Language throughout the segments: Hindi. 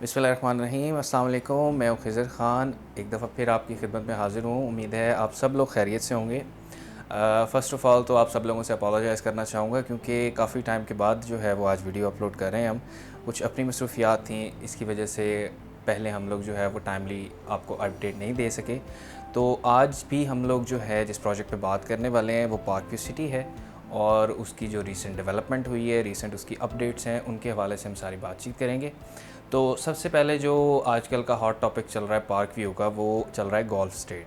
बिस्मिल्लाहिर्रहमानिर्रहीम। अस्सलाम वालेकुम। मैं खिज़र ख़ान एक दफ़ा फिर आपकी खिदमत में हाज़िर हूँ। उम्मीद है आप सब लोग खैरियत से होंगे। फ़र्स्ट ऑफ़ ऑल तो आप सब लोगों से अपोलोजाइज़ करना चाहूँगा क्योंकि काफ़ी टाइम के बाद जो है वो आज वीडियो अपलोड कर रहे हैं हम। कुछ अपनी मसरूफ़ियात थी, इसकी वजह से पहले हम लोग जो है वो टाइमली आपको अपडेट नहीं दे सके। तो आज भी हम लोग जो है जिस प्रोजेक्ट पे बात करने वाले हैं वो पार्क व्यू सिटी है और उसकी जो रीसेंट डेवलपमेंट हुई है, रीसेंट उसकी अपडेट्स हैं, उनके हवाले से हम सारी बातचीत करेंगे। तो सबसे पहले जो आजकल का हॉट टॉपिक चल रहा है पार्क व्यू का, वो चल रहा है गोल्फ स्टेट,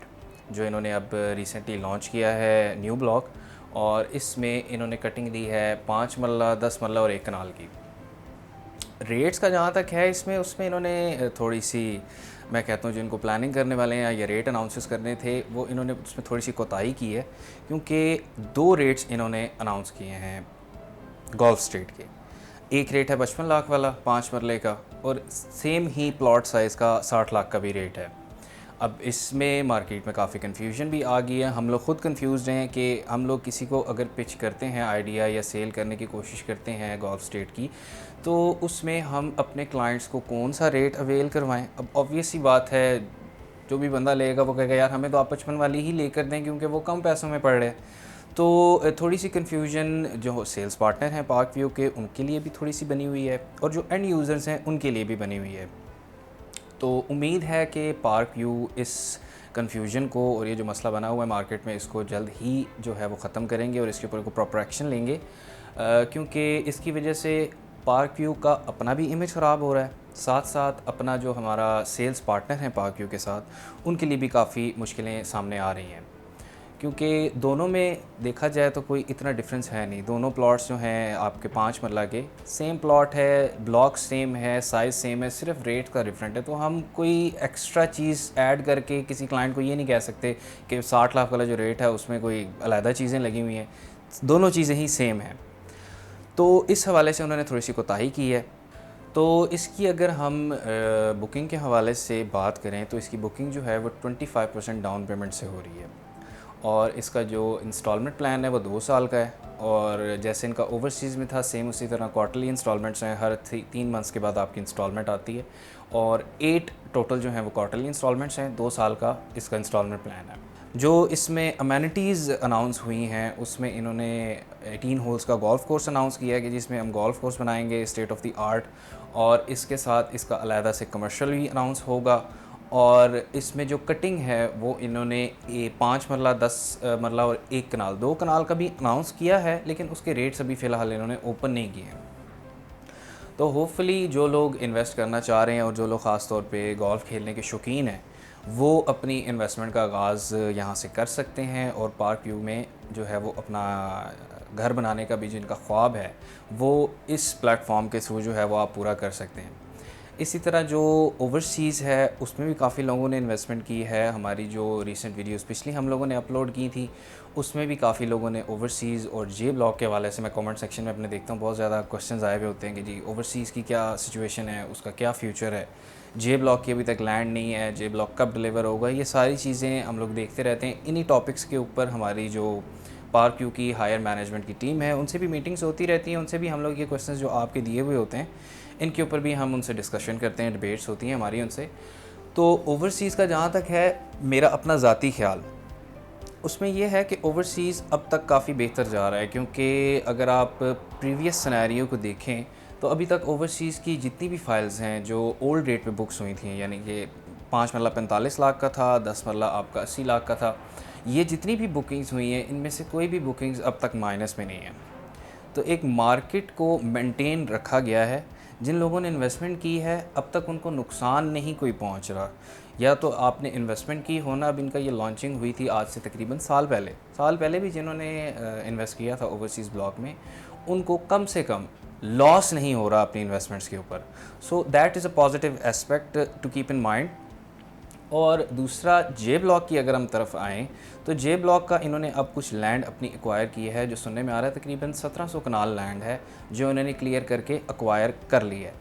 जो इन्होंने अब रिसेंटली लॉन्च किया है न्यू ब्लॉक। और इसमें इन्होंने कटिंग दी है 5 मरला, 10 मरला और 1 कनाल की। रेट्स का जहाँ तक है इसमें उसमें इन्होंने थोड़ी सी, मैं कहता हूँ जो इनको प्लानिंग करने वाले हैं या रेट अनाउंसेस करने थे, वो इन्होंने उसमें थोड़ी सी कोताही की है क्योंकि 2 रेट्स इन्होंने अनाउंस किए हैं गोल्फ स्ट्रीट के। एक रेट है 55 लाख वाला 5 मरले का, और सेम ही प्लॉट साइज़ का 60 लाख का भी रेट है। अब इसमें मार्केट में काफ़ी कन्फ्यूजन भी आ गई है। हम लोग ख़ुद कन्फ्यूज़ हैं कि हम लोग किसी को अगर पिच करते हैं आइडिया या सेल करने की कोशिश करते हैं गोल्फ स्टेट की, तो उसमें हम अपने क्लाइंट्स को कौन सा रेट अवेल करवाएं। अब ऑब्वियस सी बात है, जो भी बंदा लेगा वो कहेगा यार हमें तो आप 55 वाली ही लेकर दें क्योंकि वो कम पैसों में पड़ रहे हैं। तो थोड़ी सी कन्फ्यूजन जो सेल्स पार्टनर हैं पार्क व्यू के, उनके लिए भी थोड़ी सी बनी हुई है और जो एंड यूज़र्स हैं उनके लिए भी बनी हुई है। तो उम्मीद है कि पार्क व्यू इस कन्फ्यूजन को और ये जो मसला बना हुआ है मार्केट में, इसको जल्द ही जो है वो ख़त्म करेंगे और इसके ऊपर को प्रॉपर एक्शन लेंगे, क्योंकि इसकी वजह से पार्क व्यू का अपना भी इमेज ख़राब हो रहा है, साथ साथ अपना जो हमारा सेल्स पार्टनर हैं पार्क व्यू के साथ, उनके लिए भी काफ़ी मुश्किलें सामने आ रही हैं। क्योंकि दोनों में देखा जाए तो कोई इतना डिफरेंस है नहीं। दोनों प्लॉट्स जो हैं आपके 5 मरला के सेम प्लॉट है, ब्लॉक सेम है, साइज़ सेम है, सिर्फ रेट का डिफरेंट है। तो हम कोई एक्स्ट्रा चीज़ ऐड करके किसी क्लाइंट को ये नहीं कह सकते कि 60 लाख वाला जो रेट है उसमें कोई अलग चीज़ें लगी हुई हैं। दोनों चीज़ें ही सेम हैं। तो इस हवाले से उन्होंने थोड़ी सी कोताही की है। तो इसकी अगर हम बुकिंग के हवाले से बात करें तो इसकी बुकिंग जो है वो 25% डाउन पेमेंट से हो रही है और इसका जो इंस्टॉलमेंट प्लान है वो 2 साल का है। और जैसे इनका ओवरसीज़ में था सेम उसी तरह क्वार्टरली इंस्टॉलमेंट्स हैं, हर 3 मंथ्स के बाद आपकी इंस्टॉलमेंट आती है और 8 टोटल जो हैं वो क्वार्टरली इंस्टॉलमेंट्स हैं। 2 साल का इसका इंस्टॉलमेंट प्लान है। जो इसमें अमेनिटीज़ अनाउंस हुई हैं उसमें इन्होंने 18 होल्स का गोल्फ कोर्स अनाउंस किया है कि जिसमें हम गोल्फ कोर्स बनाएंगे स्टेट ऑफ द आर्ट, और इसके साथ इसका अलहदा से कमर्शियल भी अनाउंस होगा। और इसमें जो कटिंग है वो इन्होंने 5 मरला, 10 मरला और 1 कनाल, 2 कनाल का भी अनाउंस किया है, लेकिन उसके रेट्स अभी फ़िलहाल इन्होंने ओपन नहीं किए हैं। तो होपफुली जो लोग इन्वेस्ट करना चाह रहे हैं और जो लोग ख़ास तौर पे गोल्फ़ खेलने के शौकीन हैं, वो अपनी इन्वेस्टमेंट का आगाज़ यहाँ से कर सकते हैं और पार्क व्यू में जो है वो अपना घर बनाने का भी जिनका ख्वाब है वो इस प्लेटफॉर्म के थ्रू जो है वो आप पूरा कर सकते हैं। इसी तरह जो ओवरसीज़ है उसमें भी काफ़ी लोगों ने इन्वेस्टमेंट की है। हमारी जो रीसेंट वीडियोस पिछली हम लोगों ने अपलोड की थी उसमें भी काफ़ी लोगों ने ओवरसीज़ और जे ब्लॉक के हवाले से, मैं कमेंट सेक्शन में अपने देखता हूँ बहुत ज़्यादा क्वेश्चंस आए हुए होते हैं कि जी ओवरसीज़ की क्या सिचुएशन है, उसका क्या फ्यूचर है, जे ब्लॉक की अभी तक लैंड नहीं है, जे ब्लॉक कब डिलीवर होगा, ये सारी चीज़ें हम लोग देखते रहते हैं। इन्हीं टॉपिक्स के ऊपर हमारी जो पार्क व्यू की हायर मैनेजमेंट की टीम है उनसे भी मीटिंग्स होती रहती हैं, उनसे भी हम लोग ये क्वेश्चंस जो आपके दिए हुए होते हैं इनके ऊपर भी हम उनसे डिस्कशन करते हैं, डिबेट्स होती हैं हमारी उनसे। तो ओवरसीज़ का जहाँ तक है मेरा अपना ज़ाती ख्याल उसमें यह है कि ओवरसीज़ अब तक काफ़ी बेहतर जा रहा है, क्योंकि अगर आप प्रीवियस सिनेरियो को देखें तो अभी तक ओवरसीज़ की जितनी भी फ़ाइल्स हैं जो ओल्ड रेट पे बुक्स हुई थी, यानी कि 5 मरला 45 लाख का था, 10 मरला आपका 80 लाख का था, ये जितनी भी बुकिंग्स हुई हैं इनमें से कोई भी बुकिंग्स अब तक माइनस में नहीं है। तो एक मार्केट को मेंटेन रखा गया है। जिन लोगों ने इन्वेस्टमेंट की है अब तक उनको नुकसान नहीं कोई पहुंच रहा। या तो आपने इन्वेस्टमेंट की होना, अब इनका ये लॉन्चिंग हुई थी आज से तकरीबन साल पहले भी जिन्होंने इन्वेस्ट किया था ओवरसीज़ ब्लॉक में उनको कम से कम लॉस नहीं हो रहा अपनी इन्वेस्टमेंट्स के ऊपर। So that is a positive aspect to keep in mind. और दूसरा जे ब्लॉक की अगर हम तरफ आएँ तो जे ब्लॉक का इन्होंने अब कुछ लैंड अपनी एक्वायर की है, जो सुनने में आ रहा है तकरीबन 1700 कनाल लैंड है जो इन्होंने क्लियर करके एक्वायर कर ली है।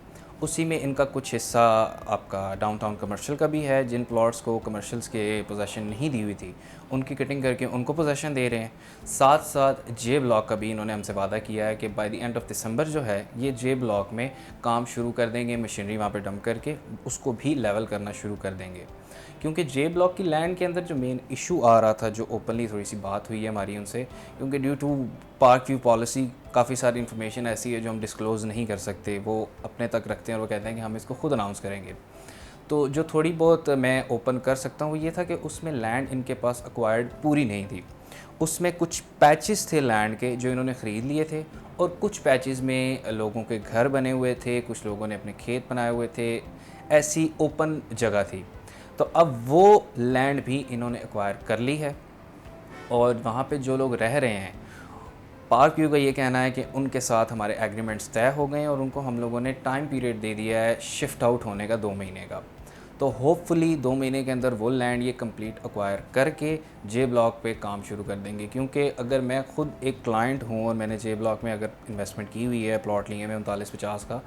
उसी में इनका कुछ हिस्सा आपका डाउनटाउन कमर्शियल का भी है, जिन प्लॉट्स को कमर्शियल्स के पोजेसन नहीं दी हुई थी उनकी कटिंग करके उनको पोजेसन दे रहे हैं। साथ साथ जे ब्लॉक का भी इन्होंने हमसे वादा किया है कि by the end of December जो है ये जे ब्लॉक में काम शुरू कर देंगे, मशीनरी वहाँ पे डंप करके उसको भी लेवल करना शुरू कर देंगे। क्योंकि जे ब्लॉक की लैंड के अंदर जो मेन इशू आ रहा था, जो ओपनली थोड़ी सी बात हुई है हमारी उनसे, क्योंकि due to park view policy काफ़ी सारी इन्फॉर्मेशन ऐसी है जो हम डिस्क्लोज़ नहीं कर सकते, वो अपने तक रखते हैं और वो कहते हैं कि हम इसको खुद अनाउंस करेंगे। तो जो थोड़ी बहुत मैं ओपन कर सकता हूँ वो ये था कि उसमें लैंड इनके पास एक्वायर्ड पूरी नहीं थी। उसमें कुछ पैचेस थे लैंड के जो इन्होंने ख़रीद लिए थे, और कुछ पैचेस में लोगों के घर बने हुए थे, कुछ लोगों ने अपने खेत बनाए हुए थे, ऐसी ओपन जगह थी। तो अब वो लैंड भी इन्होंने एक्वायर कर ली है, और वहाँ पे जो लोग रह रहे हैं, पार्क व्यू का ये कहना है कि उनके साथ हमारे एग्रीमेंट्स तय हो गए हैं और उनको हम लोगों ने टाइम पीरियड दे दिया है शिफ्ट आउट होने का 2 महीने का। तो होपफुली 2 महीने के अंदर वो लैंड ये कंप्लीट एक्वायर करके जे ब्लॉक पे काम शुरू कर देंगे। क्योंकि अगर मैं खुद एक क्लाइंट हूँ और मैंने जे ब्लॉक में अगर इन्वेस्टमेंट की हुई है, प्लॉट लिए हैं 39-50 का,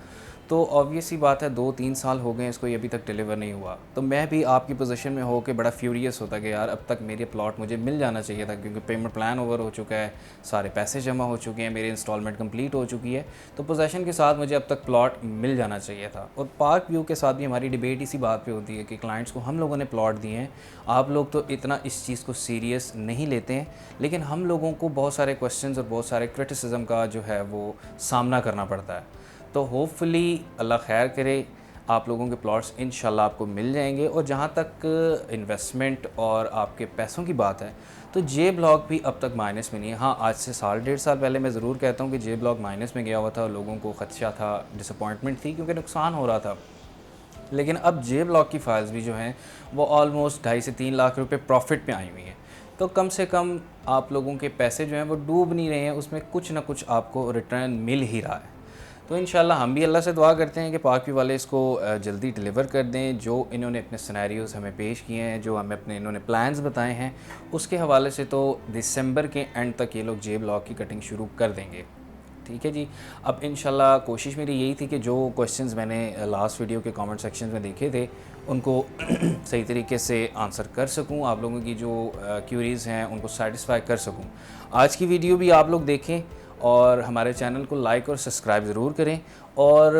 तो ऑब्वियस ही बात है 2-3 साल हो गए इसको, ये अभी तक डिलीवर नहीं हुआ। तो मैं भी आपकी पोजीशन में हो के बड़ा फ्यूरियस होता कि यार अब तक मेरे प्लॉट मुझे मिल जाना चाहिए था, क्योंकि पेमेंट प्लान ओवर हो चुका है, सारे पैसे जमा हो चुके हैं, मेरी इंस्टॉलमेंट कंप्लीट हो चुकी है, तो पोजीशन के साथ मुझे अब तक प्लॉट मिल जाना चाहिए था। और पार्क व्यू के साथ भी हमारी डिबेट इसी बात पे होती है कि क्लाइंट्स को हम लोगों ने प्लॉट दिए हैं, आप लोग तो इतना इस चीज़ को सीरियस नहीं लेते हैं, लेकिन हम लोगों को बहुत सारे क्वेश्चंस और बहुत सारे क्रिटिसिज्म का जो है वो सामना करना पड़ता है। तो होपफुली अल्लाह खैर करे, आप लोगों के प्लॉट्स इंशाल्लाह आपको मिल जाएंगे। और जहाँ तक इन्वेस्टमेंट और आपके पैसों की बात है, तो जे ब्लॉक भी अब तक माइनस में नहीं है। हाँ, आज से 1.5 साल पहले मैं ज़रूर कहता हूँ कि जे ब्लॉक माइनस में गया हुआ था, लोगों को खदशा था, डिसअपॉइंटमेंट थी, क्योंकि नुकसान हो रहा था। लेकिन अब जे ब्लॉक की फाइल्स भी जो हैं वो ऑलमोस्ट 2.5 से 3 लाख रुपए प्रॉफिट में आई हुई हैं। तो कम से कम आप लोगों के पैसे जो हैं वो डूब नहीं रहे हैं, उसमें कुछ ना कुछ आपको रिटर्न मिल ही रहा है। तो इंशाल्लाह हम भी अल्लाह से दुआ करते हैं कि पाक व्यू वाले इसको जल्दी डिलीवर कर दें। जो इन्होंने अपने सिनेरियोज़ हमें पेश किए हैं, जो हमें अपने इन्होंने प्लान्स बताए हैं, उसके हवाले से तो दिसंबर के एंड तक ये लोग जे ब्लॉक की कटिंग शुरू कर देंगे। ठीक है जी। अब इंशाल्लाह कोशिश मेरी यही थी कि जो क्वेश्चंस मैंने लास्ट वीडियो के कमेंट सेक्शन में देखे थे उनको सही तरीके से आंसर कर सकूं, आप लोगों की जो क्यूरीज़ हैं उनको सेटिस्फाई कर सकूं। आज की वीडियो भी आप लोग देखें और हमारे चैनल को लाइक और सब्सक्राइब ज़रूर करें। और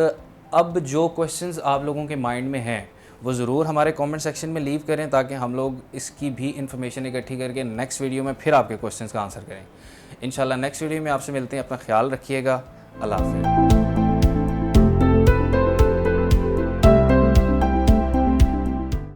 अब जो क्वेश्चंस आप लोगों के माइंड में हैं वो ज़रूर हमारे कमेंट सेक्शन में लीव करें, ताकि हम लोग इसकी भी इन्फॉर्मेशन इकट्ठी करके नेक्स्ट वीडियो में फिर आपके क्वेश्चंस का आंसर करें। इंशाल्लाह नेक्स्ट वीडियो में आपसे मिलते हैं। अपना ख्याल रखिएगा। अल्लाह हाफ़िज़।